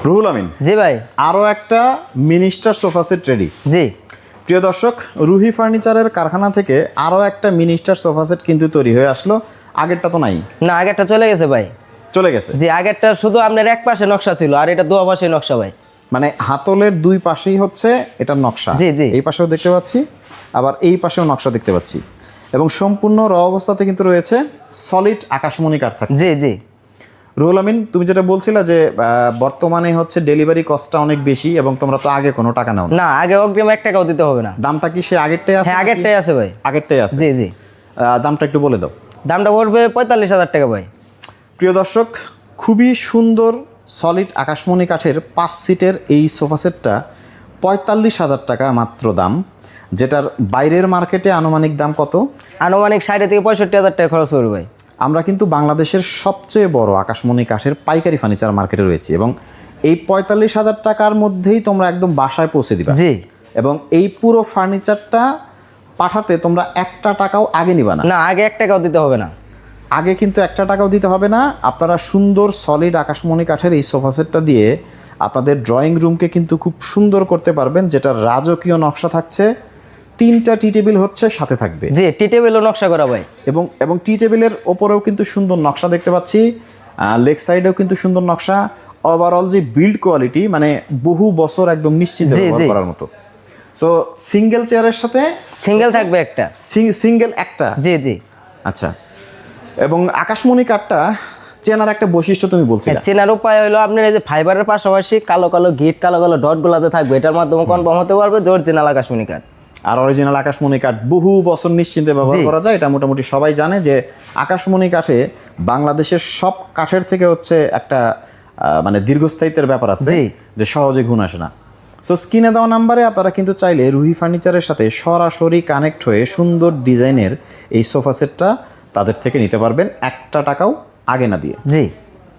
রুহুল আমিন, জি ভাই। আরও একটা মিনিস্টার সোফা সেট রেডি। জি প্রিয় দর্শক, রুহি ফার্নিচারের কারখানা থেকে আরও একটা মিনিস্টার সোফা সেট কিন্তু তৈরি হয়ে আসলো। আগেরটা তো নাই, না, আগেরটা চলে গেছে ভাই। চলে গেছে। জি, আগেরটা শুধু আপনার এক পাশে নকশা ছিল, আর এটা দু পাশে নকশা ভাই। মানে হাতলের দুই পাশেই হচ্ছে এটার নকশা। জি জি। এই পাশেও দেখতে পাচ্ছি, আবার এই পাশেও নকশা দেখতে পাচ্ছি, এবং সম্পূর্ণ র অবস্থাতে কিন্তু রয়েছে সলিড আকাশমণি কাঠ থাকে। জি জি। রুহুল আমিন, তুমি যেটা বলছিলা যে বর্তমানে হচ্ছে ডেলিভারি কস্টটা অনেক বেশি, এবং তোমরা তো আগে কোনো টাকা নাও না। না, আগে অগ্রিম 1 টাকাও দিতে হবে না। দামটা কি সে আগেরটাই আছে? হ্যাঁ, আগেরটাই আছে ভাই। আগেরটাই আছে। জি জি। দামটা একটু বলে দাও। দামটা পড়বে 45,000 টাকা ভাই। প্রিয় দর্শক, খুবই সুন্দর সলিড আকাশমণি কাঠের 5 সিটের এই সোফা সেটটা 45,000 টাকা মাত্র দাম, যেটার বাইরের মার্কেটে আনুমানিক দাম কত? আনুমানিক 60 থেকে 65,000 টাকা খরচ করবে ভাই। আমরা কিন্তু বাংলাদেশের সবচেয়ে বড় আকাশমণি কাঠের পাইকারি ফার্নিচার মার্কেটে রয়েছি, এবং এই 45,000 টাকার মধ্যেই তোমরা একদম বাসায় পৌঁছে দিবা। জি। এবং এই পুরো ফার্নিচারটা পাঠাতে তোমরা একটা টাকাও আগে নিবা না। না, আগে 1 টাকাও দিতে হবে না। আগে কিন্তু একটা টাকাও দিতে হবে না। আপনারা সুন্দর সলিড আকাশমণি কাঠের এই সোফা সেটটা দিয়ে আপনাদের ড্রয়িং রুমকে কিন্তু খুব সুন্দর করতে পারবেন, যেটা রাজকীয় নকশা থাকছে। 3টা টি টেবিল হচ্ছে সাথে থাকবে। জি, টি টেবিলও নকশা করা ভাই। এবং টি টেবিলের ওপরেও কিন্তু সুন্দর নকশা দেখতে পাচ্ছি, লেগ সাইডেও কিন্তু সুন্দর নকশা। ওভারঅল যে বিল্ড কোয়ালিটি, মানে বহু বছর একদম নিশ্চিন্ত ব্যবহার করার মতো। সো সিঙ্গেল চেয়ারের সাথে সিঙ্গেল থাকবে একটা। সিঙ্গেল একটা। জি জি। আচ্ছা, এবং আকাশমণি কাঠটা চেনার একটা বৈশিষ্ট্য তুমি বলছিলে। চেনার উপায় হলো আপনার এই যে ফাইবারের পাশাপাশি কালো কালো গিট, কালো কালো ডট গুলাতে থাকবে, এটার মাধ্যমে কনফার্ম হতে পারবে যে অরিজিনাল আকাশমণি কাঠ। আর অরিজিনাল আকাশমণি কাঠ বহু বছর নিশ্চিন্তে ব্যবহার করা যায়, এটা মোটামুটি সবাই জানে যে আকাশমণি কাঠে বাংলাদেশের সব কাঠের থেকে হচ্ছে একটা মানে দীর্ঘস্থায়িত্বের ব্যাপার আছে, যে সহজে গুণ আসে না। সো স্ক্রিনে দেওয়া নাম্বারে আপনারা কিন্তু চাইলে রুহি ফার্নিচারের সাথে সরাসরি কানেক্ট হয়ে সুন্দর ডিজাইনের এই সোফা সেটটা তাদের থেকে নিতে পারবেন, একটা টাকাও আগে না দিয়ে। জি।